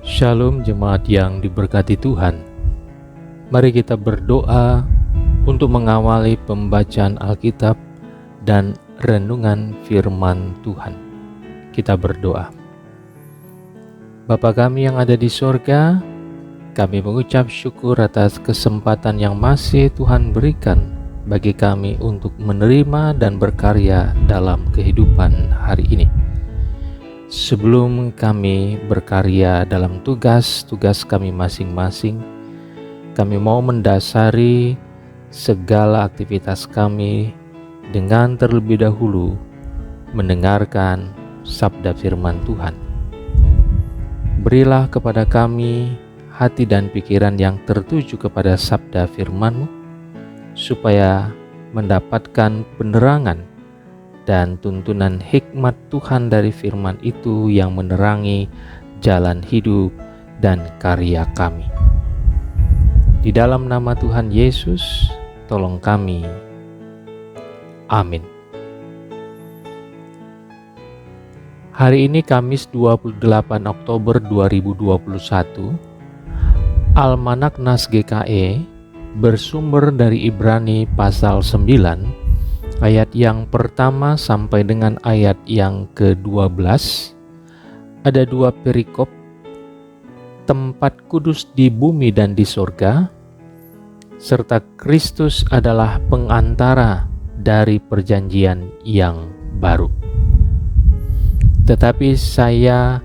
Shalom jemaat yang diberkati Tuhan. Mari kita berdoa untuk mengawali pembacaan Alkitab dan renungan firman Tuhan. Kita berdoa. Bapa kami yang ada di sorga, kami mengucap syukur atas kesempatan yang masih Tuhan berikan bagi kami untuk menerima dan berkarya dalam kehidupan hari ini. Sebelum kami berkarya dalam tugas-tugas kami masing-masing, kami mau mendasari segala aktivitas kami dengan terlebih dahulu mendengarkan sabda firman Tuhan. Berilah kepada kami hati dan pikiran yang tertuju kepada sabda firman-Mu, supaya mendapatkan penerangan dan tuntunan hikmat Tuhan dari firman itu yang menerangi jalan hidup dan karya kami. Di dalam nama Tuhan Yesus, tolong kami. Amin. Hari ini Kamis 28 Oktober 2021, Almanak Nas GKE bersumber dari Ibrani pasal 9 ayat yang pertama sampai dengan ayat yang ke-12. Ada dua perikop, tempat kudus di bumi dan di sorga, serta Kristus adalah pengantara dari perjanjian yang baru. Tetapi saya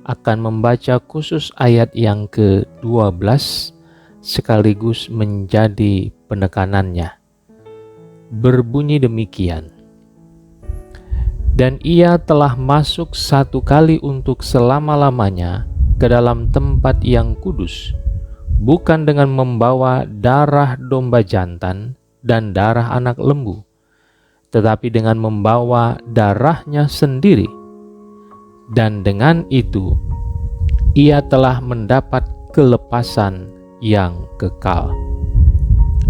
akan membaca khusus ayat yang ke-12 sekaligus menjadi penekanannya. Berbunyi demikian, dan ia telah masuk satu kali untuk selama-lamanya ke dalam tempat yang kudus, bukan dengan membawa darah domba jantan dan darah anak lembu, tetapi dengan membawa darahnya sendiri, dan dengan itu ia telah mendapat kelepasan yang kekal.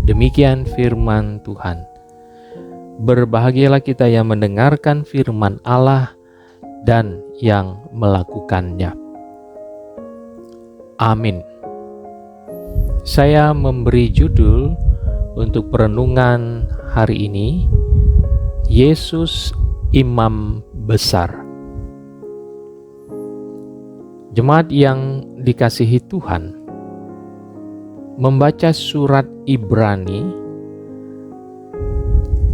Demikian firman Tuhan. Berbahagialah kita yang mendengarkan firman Allah dan yang melakukannya. Amin. Saya memberi judul untuk perenungan hari ini, Yesus Imam Besar. Jemaat yang dikasihi Tuhan, membaca surat Ibrani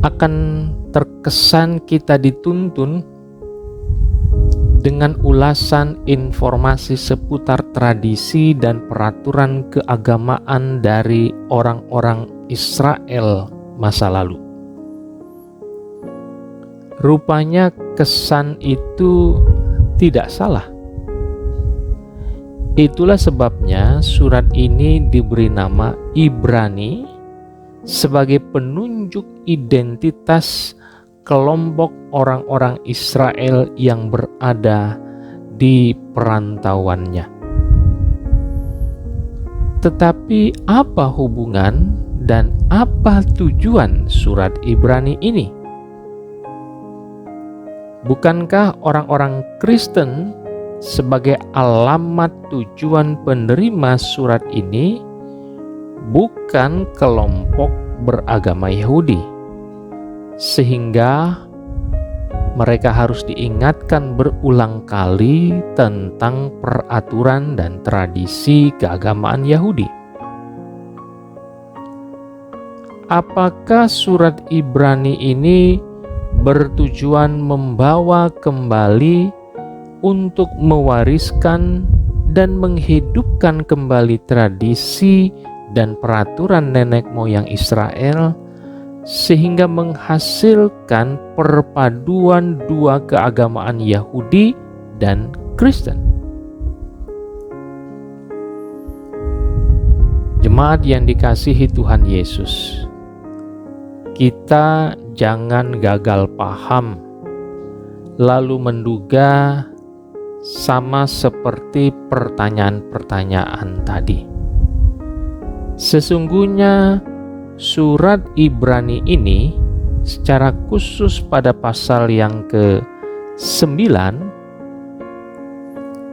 akan terkesan kita dituntun dengan ulasan informasi seputar tradisi dan peraturan keagamaan dari orang-orang Israel masa lalu. Rupanya kesan itu tidak salah. Itulah sebabnya surat ini diberi nama Ibrani sebagai penunjuk identitas kelompok orang-orang Israel yang berada di perantauannya. Tetapi apa hubungan dan apa tujuan surat Ibrani ini? Bukankah orang-orang Kristen sebagai alamat tujuan penerima surat ini bukan kelompok beragama Yahudi, sehingga mereka harus diingatkan berulang kali tentang peraturan dan tradisi keagamaan Yahudi? Apakah surat Ibrani ini bertujuan membawa kembali untuk mewariskan dan menghidupkan kembali tradisi dan peraturan nenek moyang Israel, sehingga menghasilkan perpaduan dua keagamaan Yahudi dan Kristen? Jemaat yang dikasihi Tuhan Yesus, kita jangan gagal paham lalu menduga sama seperti pertanyaan-pertanyaan tadi. Sesungguhnya surat Ibrani ini secara khusus pada pasal yang ke-9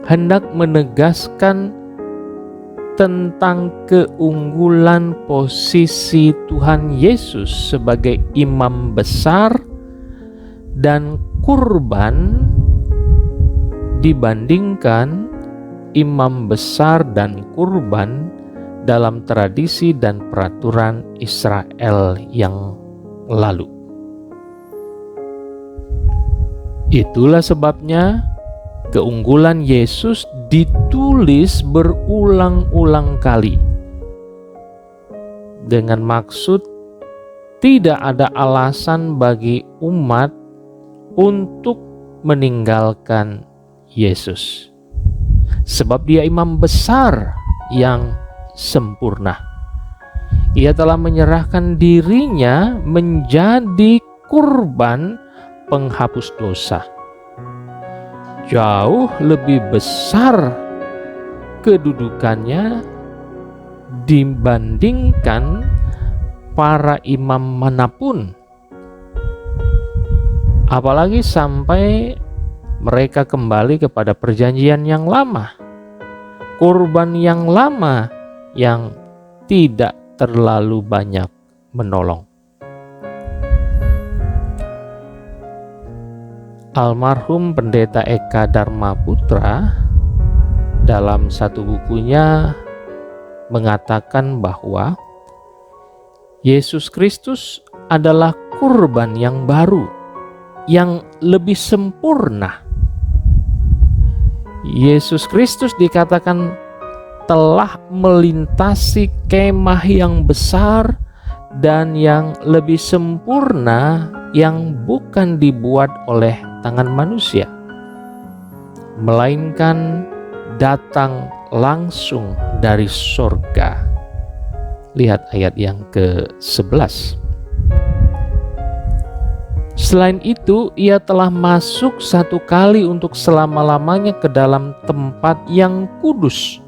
hendak menegaskan tentang keunggulan posisi Tuhan Yesus sebagai imam besar dan kurban dibandingkan imam besar dan kurban dalam tradisi dan peraturan Israel yang lalu. Itulah sebabnya keunggulan Yesus ditulis berulang-ulang kali dengan maksud tidak ada alasan bagi umat untuk meninggalkan Yesus, sebab Dia imam besar yang sempurna. Ia telah menyerahkan dirinya menjadi kurban penghapus dosa. Jauh lebih besar kedudukannya dibandingkan para imam manapun, apalagi sampai mereka kembali kepada perjanjian yang lama, kurban yang lama yang tidak terlalu banyak menolong. Almarhum Pendeta Eka Dharma Putra dalam satu bukunya mengatakan bahwa Yesus Kristus adalah kurban yang baru, yang lebih sempurna. Yesus Kristus dikatakan telah melintasi kemah yang besar dan yang lebih sempurna yang bukan dibuat oleh tangan manusia, melainkan datang langsung dari sorga. Lihat ayat yang ke-11. Selain itu, ia telah masuk satu kali untuk selama-lamanya ke dalam tempat yang kudus,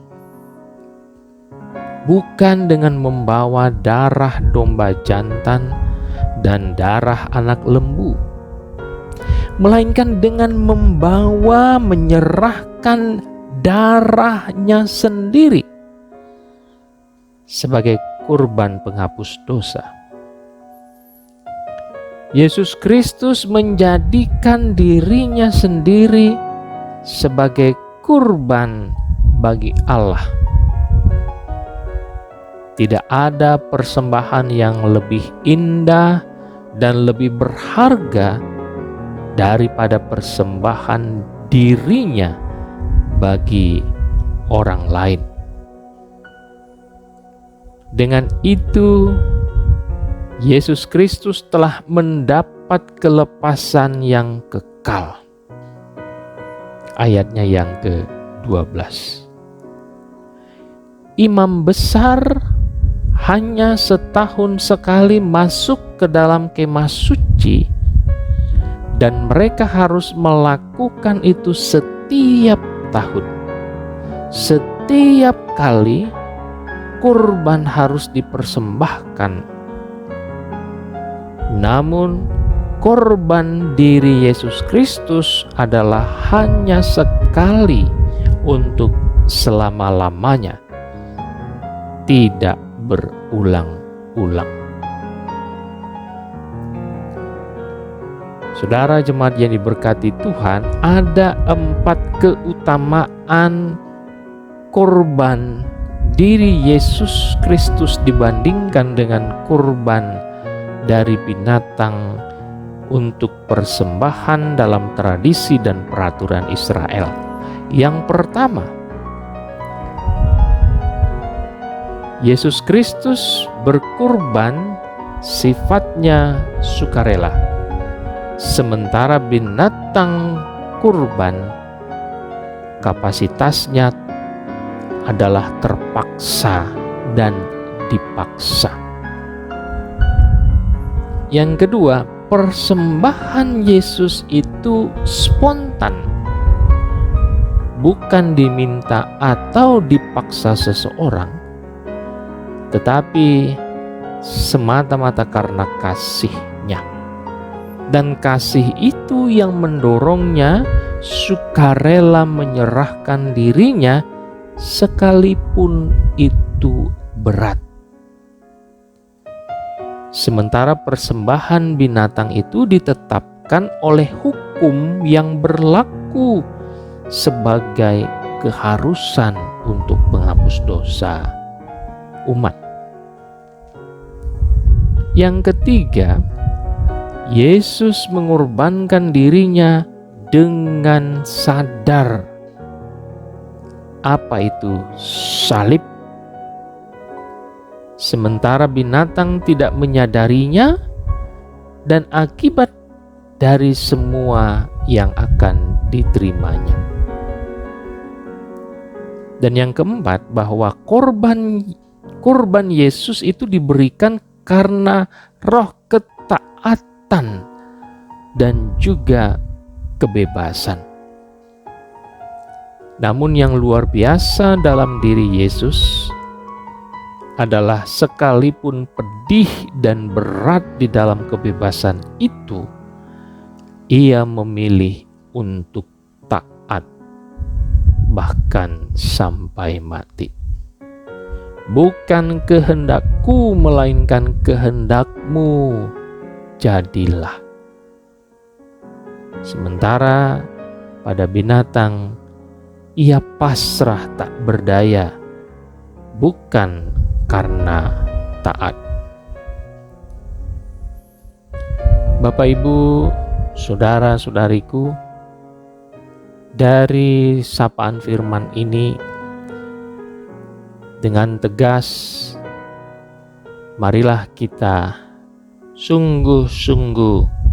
bukan dengan membawa darah domba jantan dan darah anak lembu, melainkan dengan menyerahkan darahnya sendiri sebagai kurban penghapus dosa. Yesus Kristus menjadikan dirinya sendiri sebagai kurban bagi Allah. Tidak ada persembahan yang lebih indah dan lebih berharga daripada persembahan dirinya bagi orang lain. Dengan itu, Yesus Kristus telah mendapat kelepasan yang kekal. Ayatnya yang ke-12. Imam besar hanya setahun sekali masuk ke dalam kemah suci, dan mereka harus melakukan itu setiap tahun. Setiap kali kurban harus dipersembahkan. Namun korban diri Yesus Kristus adalah hanya sekali untuk selama-lamanya, tidak berulang-ulang. Saudara jemaat yang diberkati Tuhan, ada 4 keutamaan korban diri Yesus Kristus dibandingkan dengan kurban dari binatang untuk persembahan dalam tradisi dan peraturan Israel. Yang pertama, Yesus Kristus berkurban sifatnya sukarela, sementara binatang kurban kapasitasnya adalah terpaksa dan dipaksa. Yang kedua, persembahan Yesus itu spontan, bukan diminta atau dipaksa seseorang, tetapi semata-mata karena kasih-Nya. Dan kasih itu yang mendorongnya sukarela menyerahkan dirinya sekalipun itu berat. Sementara persembahan binatang itu ditetapkan oleh hukum yang berlaku sebagai keharusan untuk penghapus dosa umat. Yang ketiga, Yesus mengorbankan dirinya dengan sadar. Apa itu salib? Sementara binatang tidak menyadarinya, dan akibat dari semua yang akan diterimanya. Dan yang keempat, bahwa korban Yesus itu diberikan karena roh ketaatan dan juga kebebasan. Namun yang luar biasa dalam diri Yesus adalah sekalipun pedih dan berat di dalam kebebasan itu, ia memilih untuk taat, bahkan sampai mati. Bukan kehendakku, melainkan kehendakmu jadilah. Sementara pada binatang, ia pasrah tak berdaya, bukan karena taat. Bapak, Ibu, saudara-saudariku, dari sapaan firman ini dengan tegas, marilah kita sungguh-sungguh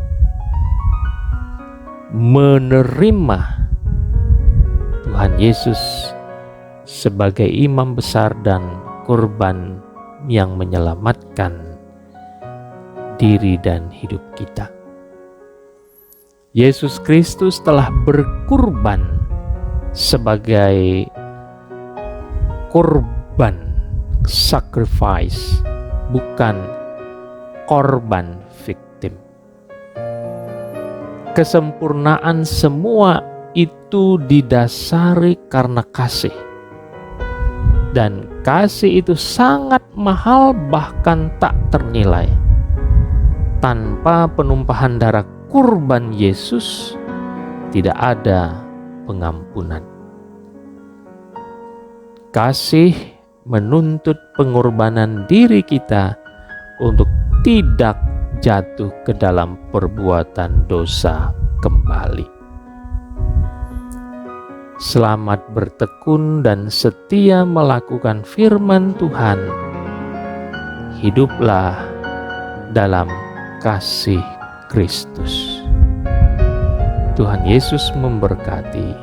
menerima Tuhan Yesus sebagai imam besar dan korban yang menyelamatkan diri dan hidup kita. Yesus Kristus telah berkurban sebagai korban, sacrifice, bukan korban victim. Kesempurnaan semua itu didasari karena kasih. Dan kasih itu sangat mahal, bahkan tak ternilai. Tanpa penumpahan darah kurban Yesus, tidak ada pengampunan. Kasih menuntut pengorbanan diri kita untuk tidak jatuh ke dalam perbuatan dosa kembali. Selamat bertekun dan setia melakukan firman Tuhan. Hiduplah dalam kasih Kristus. Tuhan Yesus memberkati.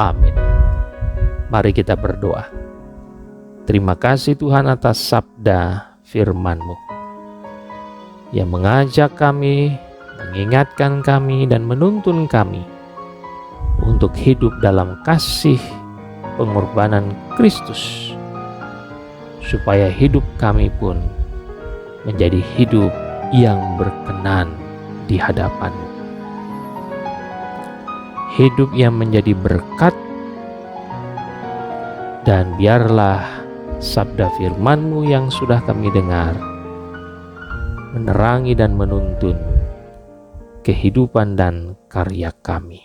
Amin. Mari kita berdoa. Terima kasih Tuhan atas sabda firman-Mu yang mengajak kami, mengingatkan kami, dan menuntun kami untuk hidup dalam kasih pengorbanan Kristus, supaya hidup kami pun menjadi hidup yang berkenan di hadapan-Mu. Hidup yang menjadi berkat, dan biarlah sabda firman-Mu yang sudah kami dengar menerangi dan menuntun kehidupan dan karya kami.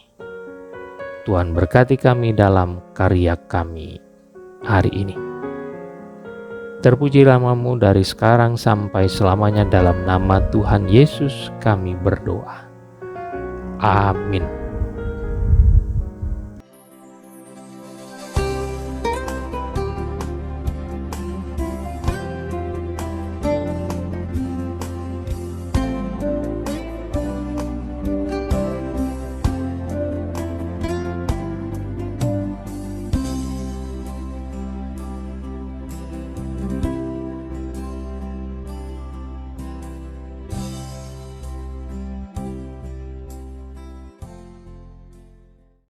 Tuhan berkati kami dalam karya kami hari ini. Terpuji nama-Mu dari sekarang sampai selamanya, dalam nama Tuhan Yesus kami berdoa. Amin.